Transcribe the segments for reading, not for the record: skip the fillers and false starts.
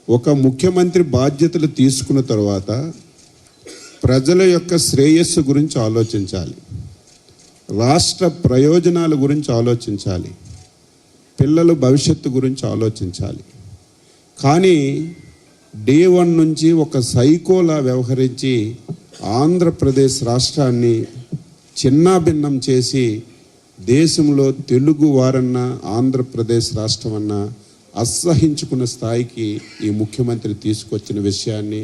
ఒక ముఖ్యమంత్రి బాధ్యతలు తీసుకున్న తర్వాత ప్రజల యొక్క శ్రేయస్సు గురించి ఆలోచించాలి, రాష్ట్ర ప్రయోజనాల గురించి ఆలోచించాలి, పిల్లల భవిష్యత్తు గురించి ఆలోచించాలి. కానీ డే 1 నుంచి ఒక సైకోలా వ్యవహరించి ఆంధ్రప్రదేశ్ రాష్ట్రాన్ని చిన్నాభిన్నం చేసి దేశంలో తెలుగు వారన్నా ఆంధ్రప్రదేశ్ రాష్ట్రం అన్నా అసహించుకున్న స్థాయికి ఈ ముఖ్యమంత్రి తీసుకొచ్చిన విషయాన్ని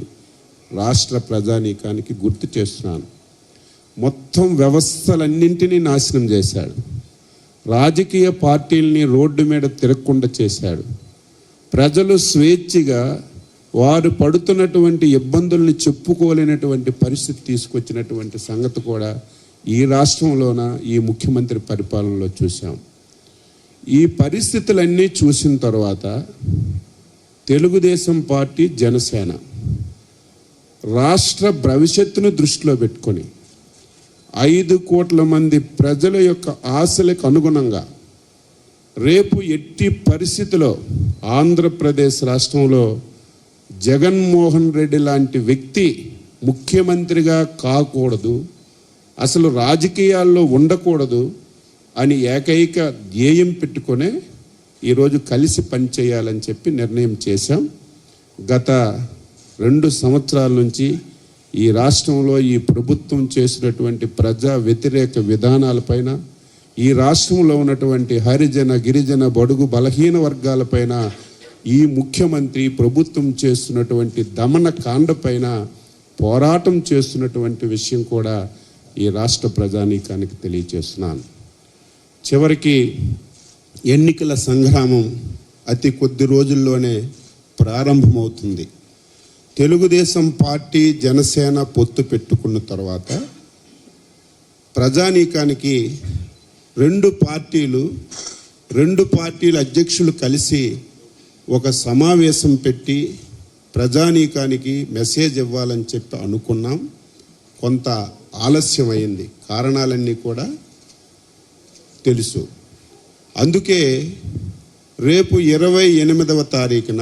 రాష్ట్ర ప్రజానీకానికి గుర్తు చేస్తున్నాను. మొత్తం వ్యవస్థలన్నింటినీ నాశనం చేశాడు. రాజకీయ పార్టీల్ని రోడ్డు మీద తిరగకుండా చేశాడు. ప్రజలు స్వేచ్ఛగా వారు పడుతున్నటువంటి ఇబ్బందుల్ని చెప్పుకోలేనటువంటి పరిస్థితి తీసుకొచ్చినటువంటి సంగతి కూడా ఈ రాష్ట్రంలోన ఈ ముఖ్యమంత్రి పరిపాలనలో చూసాం. ఈ పరిస్థితులన్నీ చూసిన తర్వాత తెలుగుదేశం పార్టీ, జనసేన రాష్ట్ర భవిష్యత్తును దృష్టిలో పెట్టుకొని 5 కోట్ల మంది ప్రజల యొక్క ఆశలకు అనుగుణంగా రేపు ఎట్టి పరిస్థితిలో ఆంధ్రప్రదేశ్ రాష్ట్రంలో జగన్మోహన్ రెడ్డి లాంటి వ్యక్తి ముఖ్యమంత్రిగా కాకూడదు, అసలు రాజకీయాల్లో ఉండకూడదు అని ఏకైక ధ్యేయం పెట్టుకునే ఈరోజు కలిసి పనిచేయాలని చెప్పి నిర్ణయం చేశాం. గత 2 సంవత్సరాల నుంచి ఈ రాష్ట్రంలో ఈ ప్రభుత్వం చేసినటువంటి ప్రజా వ్యతిరేక విధానాలపైన, ఈ రాష్ట్రంలో ఉన్నటువంటి హరిజన, గిరిజన, బడుగు, బలహీన వర్గాలపైన ఈ ముఖ్యమంత్రి ప్రభుత్వం చేస్తున్నటువంటి దమన కాండపైన పోరాటం చేస్తున్నటువంటి విషయం కూడా ఈ రాష్ట్ర ప్రజానీకానికి తెలియజేస్తున్నాను. చివరికి ఎన్నికల సంగ్రామం అతి కొద్ది రోజుల్లోనే ప్రారంభమవుతుంది. తెలుగుదేశం పార్టీ, జనసేన పొత్తు పెట్టుకున్న తర్వాత ప్రజానీకానికి 2 పార్టీల అధ్యక్షులు కలిసి ఒక సమావేశం పెట్టి ప్రజానీకానికి మెసేజ్ ఇవ్వాలని చెప్పి అనుకున్నాం. కొంత ఆలస్యమైంది, కారణాలన్నీ కూడా తెలుసు. అందుకే రేపు 28వ తారీఖున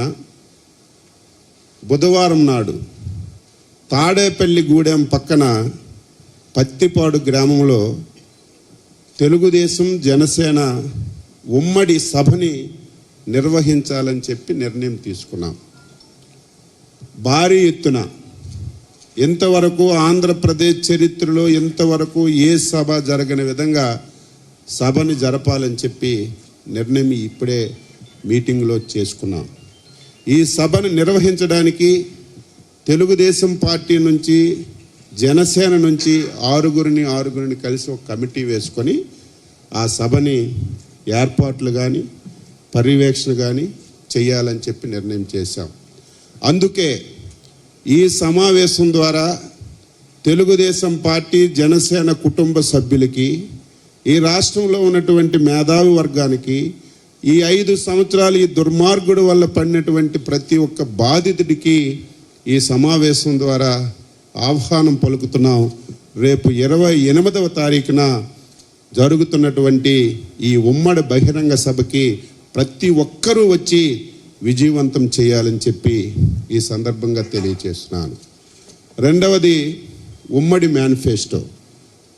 బుధవారం నాడు తాడేపల్లిగూడెం పక్కన పత్తిపాడు గ్రామంలో తెలుగుదేశం, జనసేన ఉమ్మడి సభని నిర్వహించాలని చెప్పి నిర్ణయం తీసుకున్నాం. భారీ ఎత్తున, ఇంతవరకు ఆంధ్రప్రదేశ్ చరిత్రలో ఇంతవరకు ఏ సభ జరగని విధంగా సభని జరపాలని చెప్పి నిర్ణయం ఇప్పుడే మీటింగ్లో చేసుకున్నాం. ఈ సభను నిర్వహించడానికి తెలుగుదేశం పార్టీ నుంచి, జనసేన నుంచి 6గురిని కలిసి ఒక కమిటీ వేసుకొని ఆ సభని ఏర్పాట్లు కానీ పర్యవేక్షణ కానీ చేయాలని చెప్పి నిర్ణయం చేశాం. అందుకే ఈ సమావేశం ద్వారా తెలుగుదేశం పార్టీ, జనసేన కుటుంబ సభ్యులకి, ఈ రాష్ట్రంలో ఉన్నటువంటి మేధావి వర్గానికి, ఈ 5 సంవత్సరాలు ఈ దుర్మార్గుడు వల్ల పడినటువంటి ప్రతి ఒక్క బాధితుడికి ఈ సమావేశం ద్వారా ఆహ్వానం పలుకుతున్నాం. రేపు 28వ తారీఖున జరుగుతున్నటువంటి ఈ ఉమ్మడి బహిరంగ సభకి ప్రతి ఒక్కరూ వచ్చి విజయవంతం చేయాలని చెప్పి ఈ సందర్భంగా తెలియజేస్తున్నాను. రెండవది, ఉమ్మడి మేనిఫెస్టో.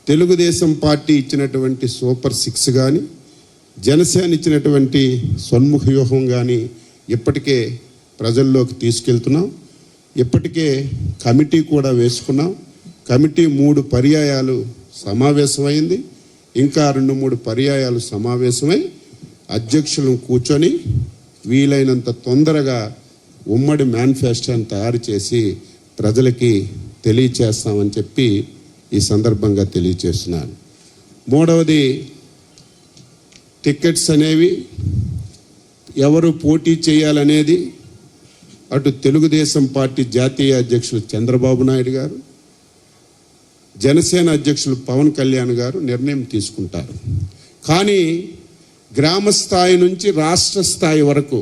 తెలుగుదేశం పార్టీ ఇచ్చినటువంటి సూపర్ 6 కానీ, జనసేన ఇచ్చినటువంటి సన్ముఖ వ్యూహం కానీ ఇప్పటికే ప్రజల్లోకి తీసుకెళ్తున్నాం. ఇప్పటికే కమిటీ కూడా వేసుకున్నాం. కమిటీ 3 పర్యాయాలు సమావేశమైంది. ఇంకా 2-3 పర్యాయాలు సమావేశమై అధ్యక్షులను కూర్చొని వీలైనంత తొందరగా ఉమ్మడి మేనిఫెస్టోని తయారు చేసి ప్రజలకి తెలియచేస్తామని చెప్పి ఈ సందర్భంగా తెలియచేస్తున్నాను. మూడవది, టికెట్స్ అనేవి ఎవరు పోటీ చేయాలనేది అటు తెలుగుదేశం పార్టీ జాతీయ అధ్యక్షులు చంద్రబాబు నాయుడు గారు, జనసేన అధ్యక్షులు పవన్ కళ్యాణ్ గారు నిర్ణయం తీసుకుంటారు. కానీ గ్రామ స్థాయి నుంచి రాష్ట్ర స్థాయి వరకు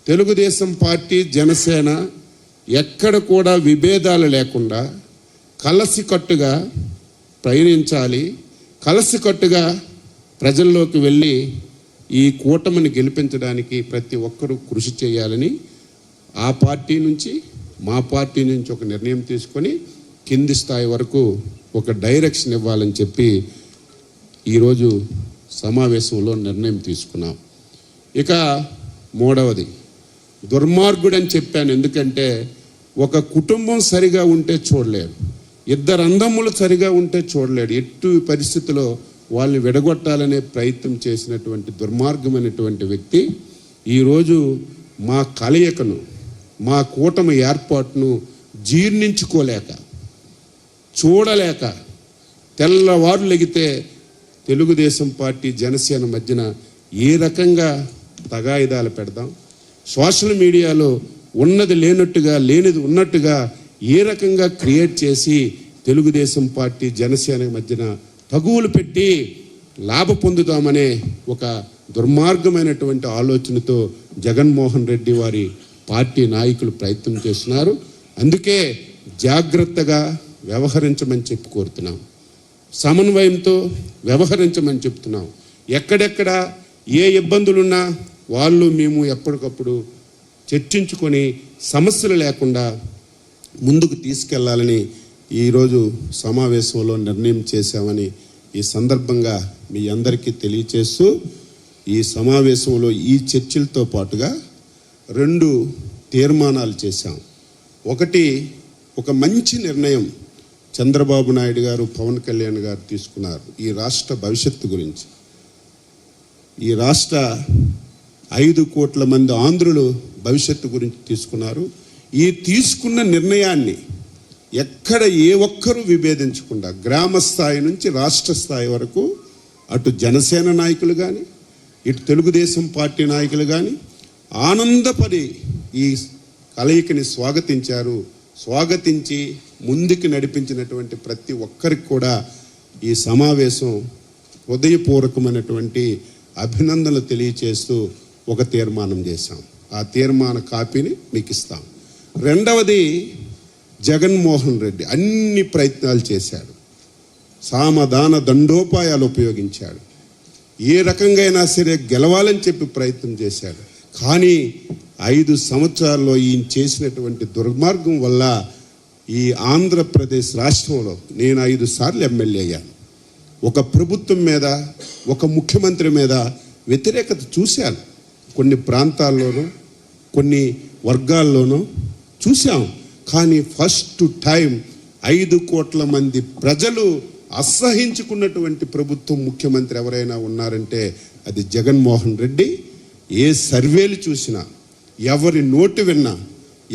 తెలుగుదేశం పార్టీ, జనసేన ఎక్కడ కూడా విభేదాలు లేకుండా కలసికట్టుగా ప్రయాణించాలి. కలసికట్టుగా ప్రజల్లోకి వెళ్ళి ఈ కూటమిని గెలిపించడానికి ప్రతి ఒక్కరూ కృషి చేయాలని ఆ పార్టీ నుంచి మా పార్టీ నుంచి ఒక నిర్ణయం తీసుకొని కింది స్థాయి వరకు ఒక డైరెక్షన్ ఇవ్వాలని చెప్పి ఈరోజు సమావేశంలో నిర్ణయం తీసుకున్నాం. ఇక మూడవది దుర్మార్గుడని చెప్పాను. ఎందుకంటే ఒక కుటుంబం సరిగా ఉంటే చూడలేరు, ఇద్దరు అన్నదమ్ములు సరిగా ఉంటే చూడలేడు. ఎట్టి పరిస్థితిలో వాళ్ళని విడగొట్టాలనే ప్రయత్నం చేసినటువంటి దుర్మార్గమైనటువంటి వ్యక్తి ఈరోజు మా కలయికను, మా కూటమి ఏర్పాటును జీర్ణించుకోలేక, చూడలేక తెల్లవారు లెగితే తెలుగుదేశం పార్టీ జనసేన మధ్యన ఏ రకంగా తగాయిదాలు పెడదాం, సోషల్ మీడియాలో ఉన్నది లేనట్టుగా లేనిది ఉన్నట్టుగా ఏ రకంగా క్రియేట్ చేసి తెలుగుదేశం పార్టీ జనసేన మధ్యన తగువులు పెట్టి లాభ పొందుతామనే ఒక దుర్మార్గమైనటువంటి ఆలోచనతో జగన్మోహన్ రెడ్డి వారి పార్టీ నాయకులు ప్రయత్నం చేస్తున్నారు. అందుకే జాగ్రత్తగా వ్యవహరించమని చెప్పి కోరుతున్నాం, సమన్వయంతో వ్యవహరించమని చెప్తున్నాం. ఎక్కడెక్కడ ఏ ఇబ్బందులున్నా వాళ్ళు మేము ఎప్పటికప్పుడు చర్చించుకొని సమస్యలు లేకుండా ముందుకు తీసుకెళ్లాలని ఈరోజు సమావేశంలో నిర్ణయం చేశామని ఈ సందర్భంగా మీ అందరికీ తెలియచేస్తూ, ఈ సమావేశంలో ఈ చర్చలతో పాటుగా 2 తీర్మానాలు చేశాం. ఒకటి, ఒక మంచి నిర్ణయం చంద్రబాబు నాయుడు గారు, పవన్ కళ్యాణ్ గారు తీసుకున్నారు ఈ రాష్ట్ర భవిష్యత్తు గురించి. ఈ రాష్ట్ర 5 కోట్ల మంది ఆంధ్రులు భవిష్యత్తు గురించి తీసుకున్నారు. ఈ తీసుకున్న నిర్ణయాన్ని ఎక్కడ ఏ ఒక్కరూ విభేదించకుండా గ్రామ స్థాయి నుంచి రాష్ట్ర స్థాయి వరకు అటు జనసేన నాయకులు కానీ ఇటు తెలుగుదేశం పార్టీ నాయకులు కానీ ఆనందపడి ఈ కలయికని స్వాగతించారు. స్వాగతించి ముందుకు నడిపించినటువంటి ప్రతి ఒక్కరికి కూడా ఈ సమావేశం హృదయపూర్వకమైనటువంటి అభినందనలు తెలియచేస్తూ ఒక తీర్మానం చేశాం. ఆ తీర్మాన కాపీని మీకు ఇస్తాం. రెండవది, జగన్మోహన్ రెడ్డి అన్ని ప్రయత్నాలు చేశాడు, సామధాన దండోపాయాలు ఉపయోగించాడు, ఏ రకంగా అయినా సరే గెలవాలని చెప్పి ప్రయత్నం చేశాడు. కానీ 5 సంవత్సరాల్లో ఈయన చేసినటువంటి దుర్మార్గం వల్ల ఈ ఆంధ్రప్రదేశ్ రాష్ట్రంలో నేను 5 సార్లు ఎమ్మెల్యే అయ్యాను. ఒక ప్రభుత్వం మీద, ఒక ముఖ్యమంత్రి మీద వ్యతిరేకత చూశాను. కొన్ని ప్రాంతాల్లోనూ కొన్ని వర్గాల్లోనూ చూశాం. కానీ ఫస్ట్ టైం 5 కోట్ల మంది ప్రజలు అసహించుకున్నటువంటి ప్రభుత్వం, ముఖ్యమంత్రి ఎవరైనా ఉన్నారంటే అది జగన్మోహన్ రెడ్డి. ఏ సర్వేలు చూసినా, ఎవరి నోటు విన్నా,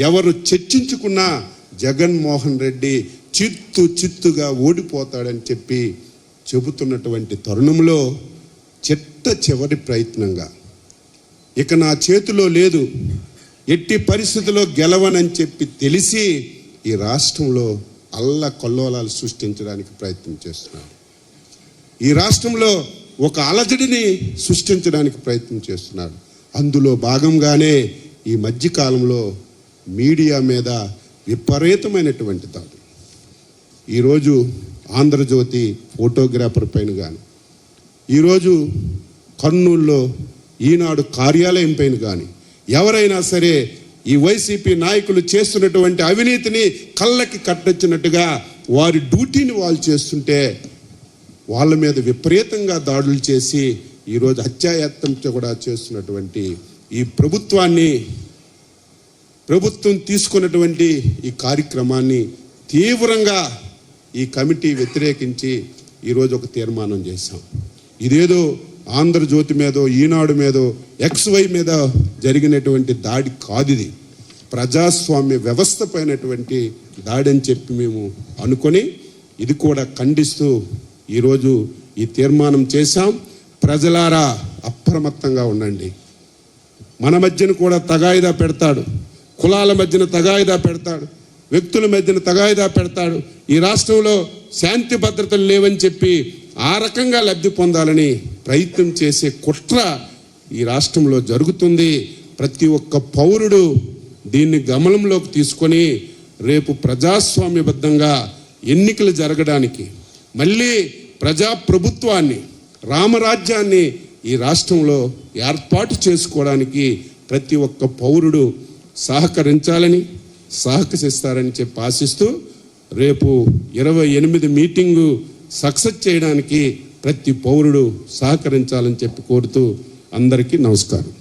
ఎవరు చర్చించుకున్నా జగన్మోహన్ రెడ్డి చిత్తుగా ఓడిపోతాడని చెప్పి చెబుతున్నటువంటి తరుణంలో చివరి ప్రయత్నంగా ఇక నా చేతిలో లేదు, ఎట్టి పరిస్థితుల్లో గెలవనని చెప్పి తెలిసి ఈ రాష్ట్రంలో అల్లకల్లోలాలు సృష్టించడానికి ప్రయత్నం చేస్తున్నాడు. ఈ రాష్ట్రంలో ఒక అలజడిని సృష్టించడానికి ప్రయత్నం చేస్తున్నాడు. అందులో భాగంగానే ఈ మధ్యకాలంలో మీడియా మీద విపరీతమైనటువంటి దాడులు. ఈరోజు ఆంధ్రజ్యోతి ఫోటోగ్రాఫర్ పైన కానీ, ఈరోజు కర్నూలులో ఈనాడు కార్యాలయం పైన కానీ ఎవరైనా సరే ఈ వైసీపీ నాయకులు చేస్తున్నటువంటి అవినీతిని కళ్ళకి కట్టొచ్చినట్టుగా వారి డ్యూటీని వాళ్ళు చేస్తుంటే వాళ్ళ మీద విపరీతంగా దాడులు చేసి ఈరోజు హత్యాయత్నం కూడా చేస్తున్నటువంటి ఈ ప్రభుత్వం తీసుకున్నటువంటి ఈ కార్యక్రమాన్ని తీవ్రంగా ఈ కమిటీ వ్యతిరేకించి ఈరోజు ఒక తీర్మానం చేశాం. ఇదేదో ఆంధ్రజ్యోతి మీదో, ఈనాడు మీదో, XY మీద జరిగినటువంటి దాడి కాదు, ఇది ప్రజాస్వామ్య వ్యవస్థ పైనటువంటి దాడి అని చెప్పి మేము అనుకొని ఇది కూడా ఖండిస్తూ ఈరోజు ఈ తీర్మానం చేశాం. ప్రజలారా అప్రమత్తంగా ఉండండి. మన మధ్యన కూడా తగాయిదా పెడతాడు, కులాల మధ్యన తగాయిదా పెడతాడు, వ్యక్తుల మధ్యన తగాయిదా పెడతాడు. ఈ రాష్ట్రంలో శాంతి భద్రతలు లేవని చెప్పి ఆ రకంగా లబ్ధి పొందాలని ప్రయత్నం చేసే కుట్ర ఈ రాష్ట్రంలో జరుగుతుంది. ప్రతి ఒక్క పౌరుడు దీన్ని గమనంలోకి తీసుకొని రేపు ప్రజాస్వామ్యబద్ధంగా ఎన్నికలు జరగడానికి, మళ్ళీ ప్రజాప్రభుత్వాన్ని, రామరాజ్యాన్ని ఈ రాష్ట్రంలో ఏర్పాటు చేసుకోవడానికి ప్రతి ఒక్క పౌరుడు సహకరించాలని సహకరిస్తారని చెప్పి ఆశిస్తూ రేపు 28 మీటింగు సక్సెస్ చేయడానికి ప్రతి పౌరుడు సహకరించాలని చెప్పి కోరుతూ అందరికీ నమస్కారం.